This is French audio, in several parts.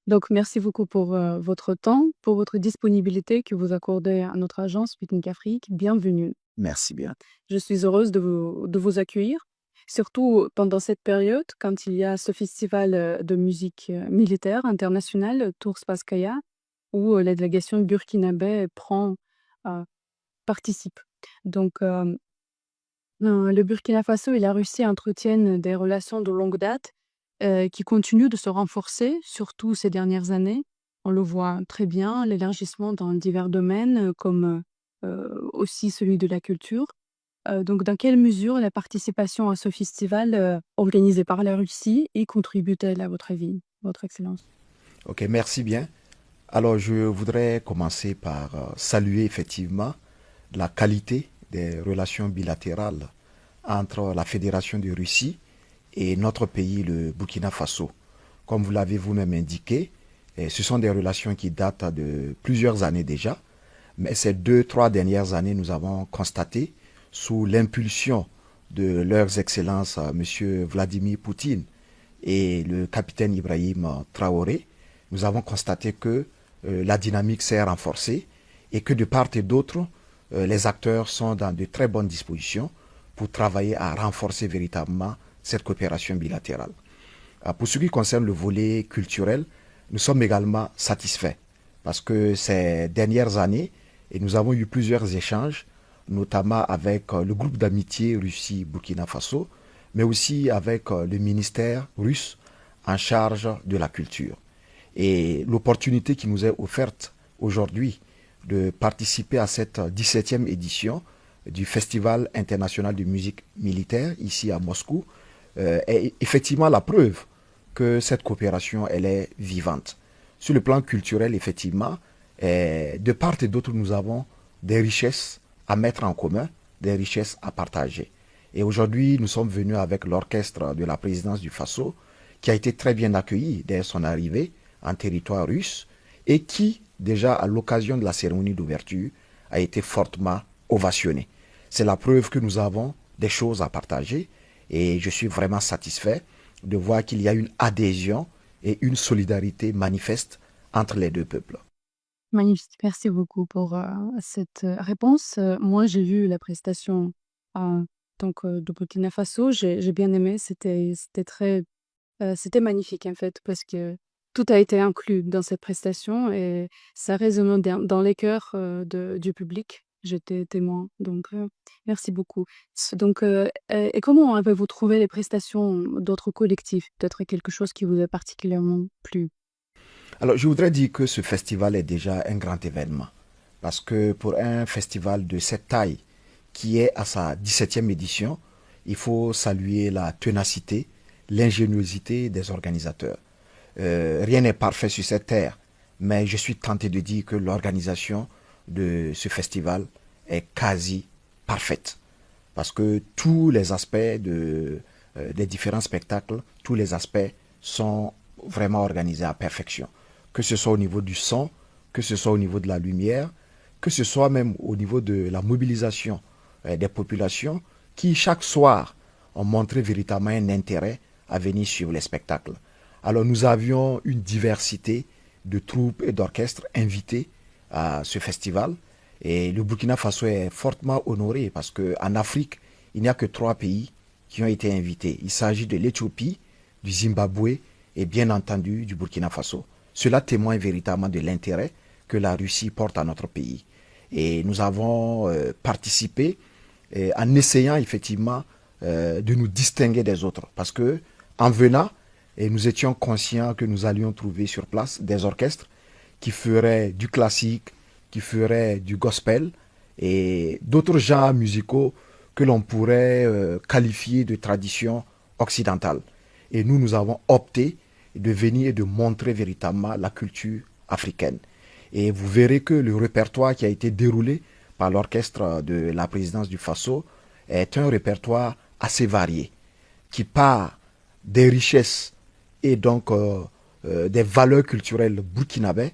Donc merci beaucoup pour, votre temps, pour votre disponibilité que vous accordez à notre agence Picnic Afrique. Bienvenue. Merci bien. Je suis heureuse de vous accueillir, surtout pendant cette période quand il y a ce festival, de musique, militaire international, Tours Paskaya, où, la délégation burkinabé heu, participe. Donc, le Burkina Faso et la Russie entretiennent des relations de longue date, qui continuent de se renforcer, surtout ces dernières années. On le voit très bien, l'élargissement dans divers domaines, comme, aussi celui de la culture. Donc dans quelle mesure la participation à ce festival, organisé par la Russie y contribue-t-elle à votre avis, votre excellence? Ok, merci bien. Alors, je voudrais commencer par saluer effectivement la qualité des relations bilatérales entre la Fédération de Russie et notre pays, le Burkina Faso. Comme vous l'avez vous-même indiqué, ce sont des relations qui datent de plusieurs années déjà, mais ces 2, 3 dernières années, nous avons constaté, sous l'impulsion de leurs excellences, M. Vladimir Poutine et le capitaine Ibrahim Traoré, nous avons constaté que la dynamique s'est renforcée et que de part et d'autre, les acteurs sont dans de très bonnes dispositions pour travailler à renforcer véritablement cette coopération bilatérale. Pour ce qui concerne le volet culturel, nous sommes également satisfaits parce que ces dernières années, et nous avons eu plusieurs échanges, notamment avec le groupe d'amitié Russie-Burkina Faso, mais aussi avec le ministère russe en charge de la culture. Et l'opportunité qui nous est offerte aujourd'hui de participer à cette 17e édition du Festival international de musique militaire ici à Moscou est effectivement la preuve que cette coopération elle est vivante. Sur le plan culturel, effectivement, de part et d'autre, nous avons des richesses à mettre en commun, des richesses à partager. Et aujourd'hui, nous sommes venus avec l'orchestre de la présidence du Faso, qui a été très bien accueilli dès son arrivée en territoire russe, et qui, déjà à l'occasion de la cérémonie d'ouverture, a été fortement ovationné. C'est la preuve que nous avons des choses à partager, et je suis vraiment satisfait de voir qu'il y a une adhésion et une solidarité manifeste entre les deux peuples. Magnifique, merci beaucoup pour, cette, réponse. Moi, j'ai vu la prestation, donc de Burkina Faso. J'ai bien aimé, c'était très, c'était magnifique, en fait, parce que tout a été inclus dans cette prestation et ça résonne dans les cœurs, du public. J'étais témoin, donc merci beaucoup. Donc et comment avez-vous trouvé les prestations d'autres collectifs? Peut-être quelque chose qui vous a particulièrement plu? Alors, je voudrais dire que ce festival est déjà un grand événement. Parce que pour un festival de cette taille, qui est à sa 17e édition, il faut saluer la ténacité, l'ingéniosité des organisateurs. Rien n'est parfait sur cette terre, mais je suis tenté de dire que l'organisation de ce festival est quasi parfaite. Parce que tous les aspects des différents spectacles, tous les aspects sont vraiment organisés à perfection. Que ce soit au niveau du son, que ce soit au niveau de la lumière, que ce soit même au niveau de la mobilisation des populations qui, chaque soir, ont montré véritablement un intérêt à venir suivre les spectacles. Alors nous avions une diversité de troupes et d'orchestres invités à ce festival. Et le Burkina Faso est fortement honoré parce qu'en Afrique, il n'y a que 3 pays qui ont été invités. Il s'agit de l'Éthiopie, du Zimbabwe et bien entendu du Burkina Faso. Cela témoigne véritablement de l'intérêt que la Russie porte à notre pays. Et nous avons participé en essayant effectivement de nous distinguer des autres. Parce que en venant, et nous étions conscients que nous allions trouver sur place des orchestres qui feraient du classique, qui feraient du gospel et d'autres genres musicaux que l'on pourrait qualifier de tradition occidentale. Et nous avons opté de venir et de montrer véritablement la culture africaine. Et vous verrez que le répertoire qui a été déroulé par l'orchestre de la présidence du Faso est un répertoire assez varié, qui part des richesses et donc des valeurs culturelles burkinabées,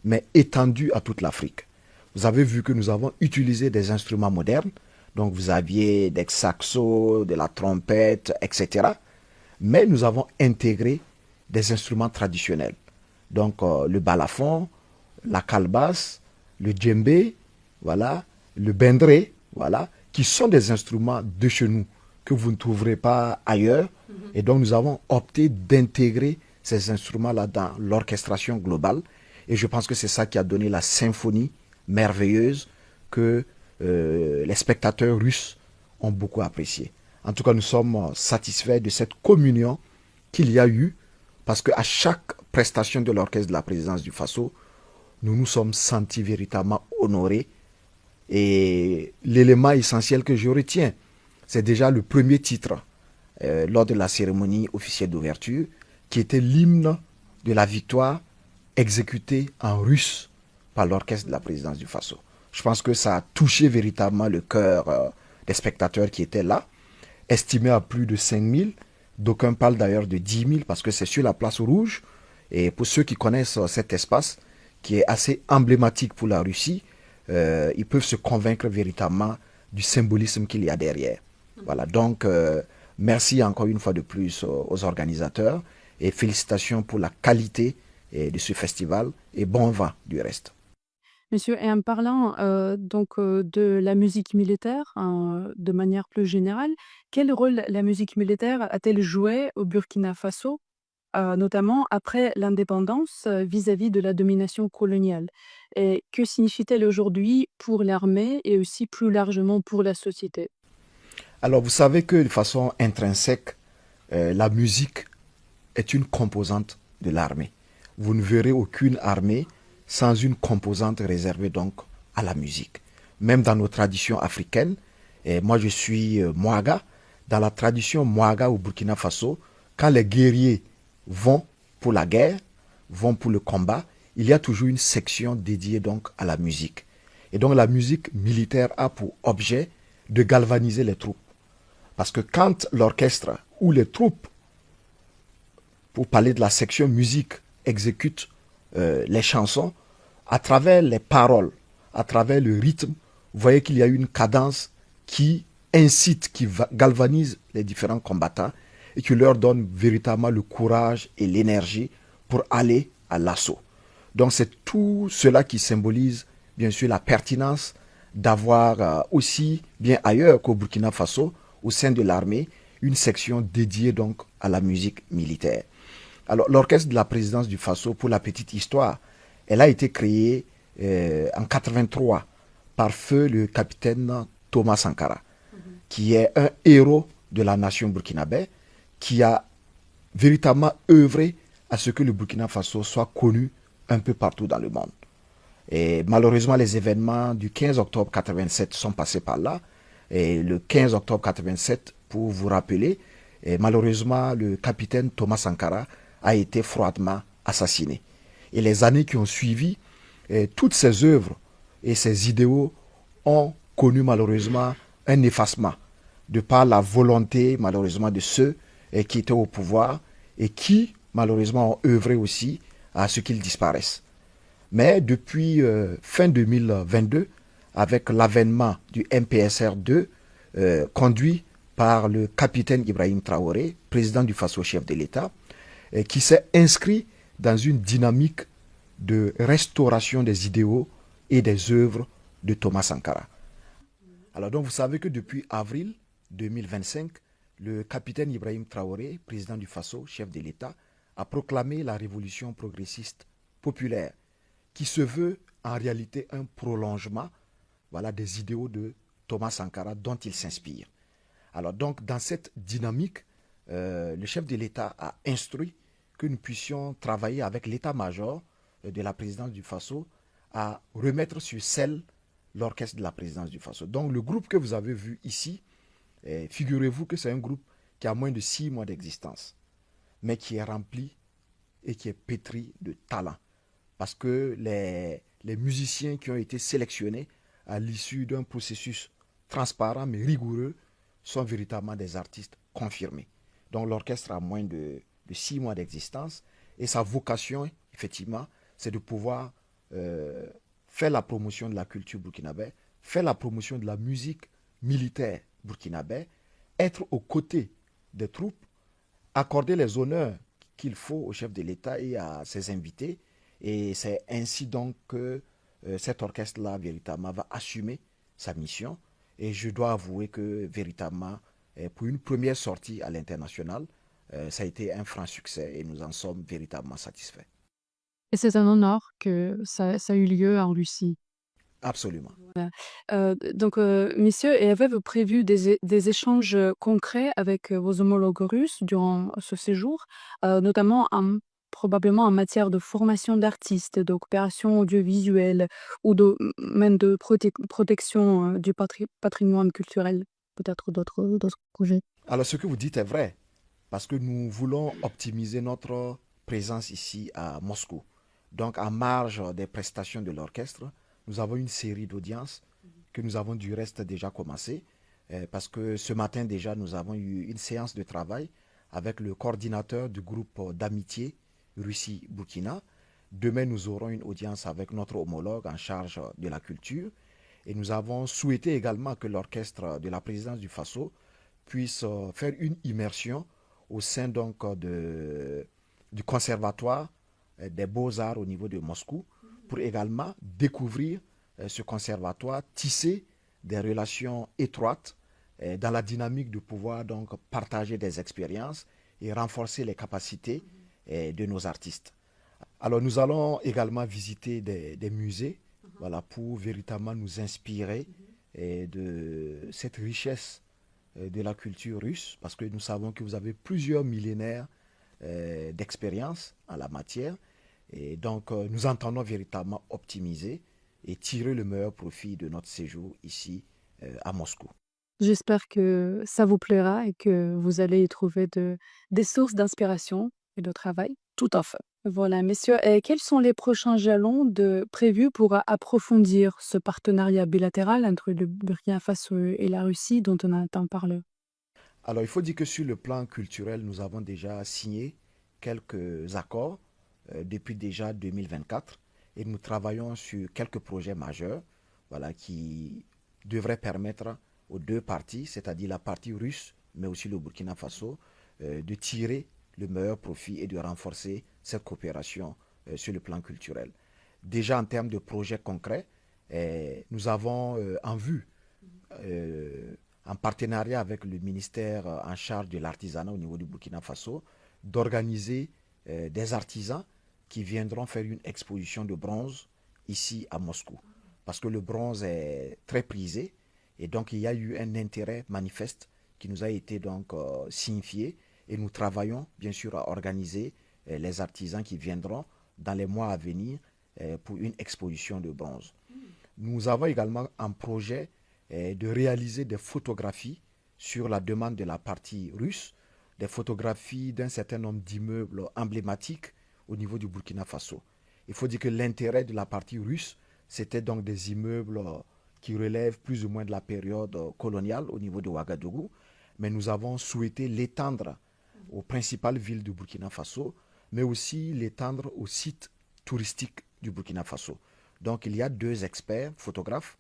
mais étendues à toute l'Afrique. Vous avez vu que nous avons utilisé des instruments modernes, donc vous aviez des saxos, de la trompette, etc. Mais nous avons intégré des instruments traditionnels. Donc le balafon, la calebasse, le djembé, voilà, le bendré, voilà, qui sont des instruments de chez nous que vous ne trouverez pas ailleurs. Et donc nous avons opté d'intégrer ces instruments-là dans l'orchestration globale. Et je pense que c'est ça qui a donné la symphonie merveilleuse que les spectateurs russes ont beaucoup appréciée. En tout cas, nous sommes satisfaits de cette communion qu'il y a eu, parce qu'à chaque prestation de l'orchestre de la présidence du Faso, nous nous sommes sentis véritablement honorés. Et l'élément essentiel que je retiens, c'est déjà le premier titre lors de la cérémonie officielle d'ouverture, qui était l'hymne de la victoire exécuté en russe par l'orchestre de la présidence du Faso. Je pense que ça a touché véritablement le cœur des spectateurs qui étaient là, estimé à plus de 5000. D'aucuns parlent d'ailleurs de 10 000 parce que c'est sur la place rouge. Et pour ceux qui connaissent cet espace, qui est assez emblématique pour la Russie, ils peuvent se convaincre véritablement du symbolisme qu'il y a derrière. Voilà, donc merci encore une fois de plus aux organisateurs et félicitations pour la qualité de ce festival et bon vent du reste. Monsieur, et en parlant de la musique militaire, de manière plus générale, quel rôle la musique militaire a-t-elle joué au Burkina Faso, notamment après l'indépendance, vis-à-vis de la domination coloniale? Et que signifie-t-elle aujourd'hui pour l'armée et aussi plus largement pour la société? Alors vous savez que de façon intrinsèque, la musique est une composante de l'armée. Vous ne verrez aucune armée sans une composante réservée donc à la musique. Même dans nos traditions africaines, et moi je suis Mouaga, dans la tradition Mouaga au Burkina Faso, quand les guerriers vont pour la guerre, vont pour le combat, il y a toujours une section dédiée donc à la musique. Et donc la musique militaire a pour objet de galvaniser les troupes. Parce que quand l'orchestre ou les troupes, pour parler de la section musique, exécutent les chansons, à travers les paroles, à travers le rythme, vous voyez qu'il y a une cadence qui incite, qui galvanise les différents combattants et qui leur donne véritablement le courage et l'énergie pour aller à l'assaut. Donc c'est tout cela qui symbolise bien sûr la pertinence d'avoir aussi, bien ailleurs qu'au Burkina Faso, au sein de l'armée, une section dédiée donc à la musique militaire. Alors l'orchestre de la présidence du Faso, pour la petite histoire, elle a été créée en 83 par feu le capitaine Thomas Sankara, qui est un héros de la nation burkinabé, qui a véritablement œuvré à ce que le Burkina Faso soit connu un peu partout dans le monde. Et malheureusement, les événements du 15 octobre 87 sont passés par là. Et le 15 octobre 87, pour vous rappeler, malheureusement, le capitaine Thomas Sankara a été froidement assassiné. Et les années qui ont suivi, toutes ces œuvres et ces idéaux ont connu malheureusement un effacement de par la volonté malheureusement de ceux qui étaient au pouvoir et qui malheureusement ont œuvré aussi à ce qu'ils disparaissent. Mais depuis fin 2022, avec l'avènement du MPSR2, conduit par le capitaine Ibrahim Traoré, président du Faso, chef de l'État, qui s'est inscrit dans une dynamique de restauration des idéaux et des œuvres de Thomas Sankara. Alors donc vous savez que depuis avril 2025, le capitaine Ibrahim Traoré, président du Faso, chef de l'État, a proclamé la révolution progressiste populaire, qui se veut en réalité un prolongement, voilà, des idéaux de Thomas Sankara dont il s'inspire. Alors donc dans cette dynamique, le chef de l'État a instruit que nous puissions travailler avec l'état-major de la présidence du Faso à remettre sur selle l'orchestre de la présidence du Faso. Donc le groupe que vous avez vu ici, figurez-vous que c'est un groupe qui a moins de 6 mois d'existence, mais qui est rempli et qui est pétri de talent. Parce que les musiciens qui ont été sélectionnés à l'issue d'un processus transparent mais rigoureux sont véritablement des artistes confirmés. Donc l'orchestre a moins de 6 mois d'existence et sa vocation, effectivement, c'est de pouvoir faire la promotion de la culture burkinabé, faire la promotion de la musique militaire burkinabé, être aux côtés des troupes, accorder les honneurs qu'il faut au chef de l'État et à ses invités, Et c'est ainsi donc que cet orchestre-là, véritablement, va assumer sa mission. Et je dois avouer que, véritablement, pour une première sortie à l'international, ça a été un franc succès et nous en sommes véritablement satisfaits. Et c'est un honneur que ça a eu lieu en Russie. Absolument. Voilà. Donc, messieurs, et avez-vous prévu des échanges, concrets avec, vos homologues russes durant ce séjour? Notamment probablement en matière de formation d'artistes, de coopération audiovisuelle ou même de protection, du patrimoine culturel? Peut-être d'autres projets? Alors, ce que vous dites est vrai, parce que nous voulons optimiser notre présence ici à Moscou. Donc, en marge des prestations de l'orchestre, nous avons une série d'audiences que nous avons du reste déjà commencé, parce que ce matin déjà, nous avons eu une séance de travail avec le coordinateur du groupe d'amitié Russie-Burkina. Demain, nous aurons une audience avec notre homologue en charge de la culture. Et nous avons souhaité également que l'orchestre de la présidence du Faso puisse faire une immersion au sein donc du conservatoire des beaux-arts au niveau de Moscou pour également découvrir ce conservatoire, tisser des relations étroites dans la dynamique de pouvoir donc partager des expériences et renforcer les capacités de nos artistes. Alors nous allons également visiter des musées, voilà, pour véritablement nous inspirer de cette richesse de la culture russe, parce que nous savons que vous avez plusieurs millénaires d'expérience en la matière. Et donc, nous entendons véritablement optimiser et tirer le meilleur profit de notre séjour ici à Moscou. J'espère que ça vous plaira et que vous allez y trouver des sources d'inspiration et de travail. Tout à fait. Voilà, messieurs, et quels sont les prochains jalons prévus pour approfondir ce partenariat bilatéral entre le Burkina Faso et la Russie dont on a tant parlé? Alors, il faut dire que sur le plan culturel, nous avons déjà signé quelques accords depuis déjà 2024 et nous travaillons sur quelques projets majeurs, voilà, qui devraient permettre aux deux parties, c'est-à-dire la partie russe, mais aussi le Burkina Faso, de tirer le meilleur profit et de renforcer cette coopération sur le plan culturel. Déjà en termes de projets concrets, nous avons en vue euh, en partenariat avec le ministère en charge de l'artisanat au niveau du Burkina Faso, d'organiser des artisans qui viendront faire une exposition de bronze ici à Moscou. Parce que le bronze est très prisé et donc il y a eu un intérêt manifeste qui nous a été donc signifié et nous travaillons bien sûr à organiser les artisans qui viendront dans les mois à venir pour une exposition de bronze. Nous avons également un projet de réaliser des photographies sur la demande de la partie russe, des photographies d'un certain nombre d'immeubles emblématiques au niveau du Burkina Faso. Il faut dire que l'intérêt de la partie russe, c'était donc des immeubles qui relèvent plus ou moins de la période coloniale au niveau de Ouagadougou, mais nous avons souhaité l'étendre aux principales villes du Burkina Faso, mais aussi l'étendre aux sites touristiques du Burkina Faso. Donc il y a deux experts photographes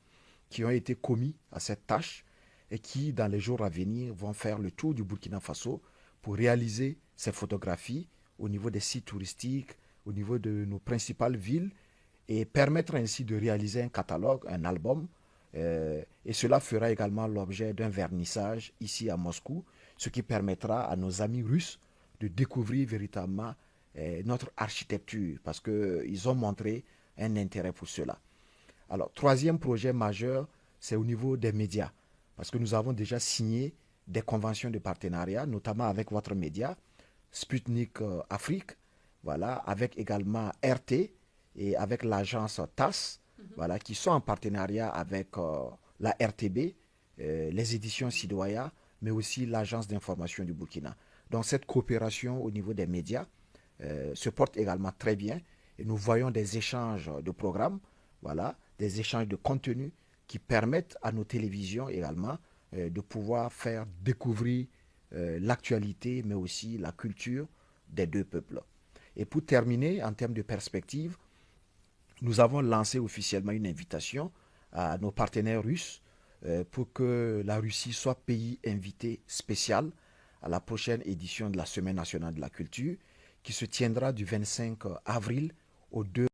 qui ont été commis à cette tâche et qui, dans les jours à venir, vont faire le tour du Burkina Faso pour réaliser ces photographies au niveau des sites touristiques, au niveau de nos principales villes et permettre ainsi de réaliser un catalogue, un album. Et cela fera également l'objet d'un vernissage ici à Moscou, ce qui permettra à nos amis russes de découvrir véritablement notre architecture parce qu'ils ont montré un intérêt pour cela. Alors, troisième projet majeur, c'est au niveau des médias, parce que nous avons déjà signé des conventions de partenariat, notamment avec votre média, Sputnik Afrique, voilà, avec également RT et avec l'agence TAS, voilà, qui sont en partenariat avec la RTB, les éditions Sidoya, mais aussi l'agence d'information du Burkina. Donc cette coopération au niveau des médias se porte également très bien et nous voyons des échanges de programmes, voilà, des échanges de contenu qui permettent à nos télévisions également de pouvoir faire découvrir l'actualité, mais aussi la culture des deux peuples. Et pour terminer, en termes de perspective, nous avons lancé officiellement une invitation à nos partenaires russes pour que la Russie soit pays invité spécial à la prochaine édition de la Semaine nationale de la culture qui se tiendra du 25 avril au 2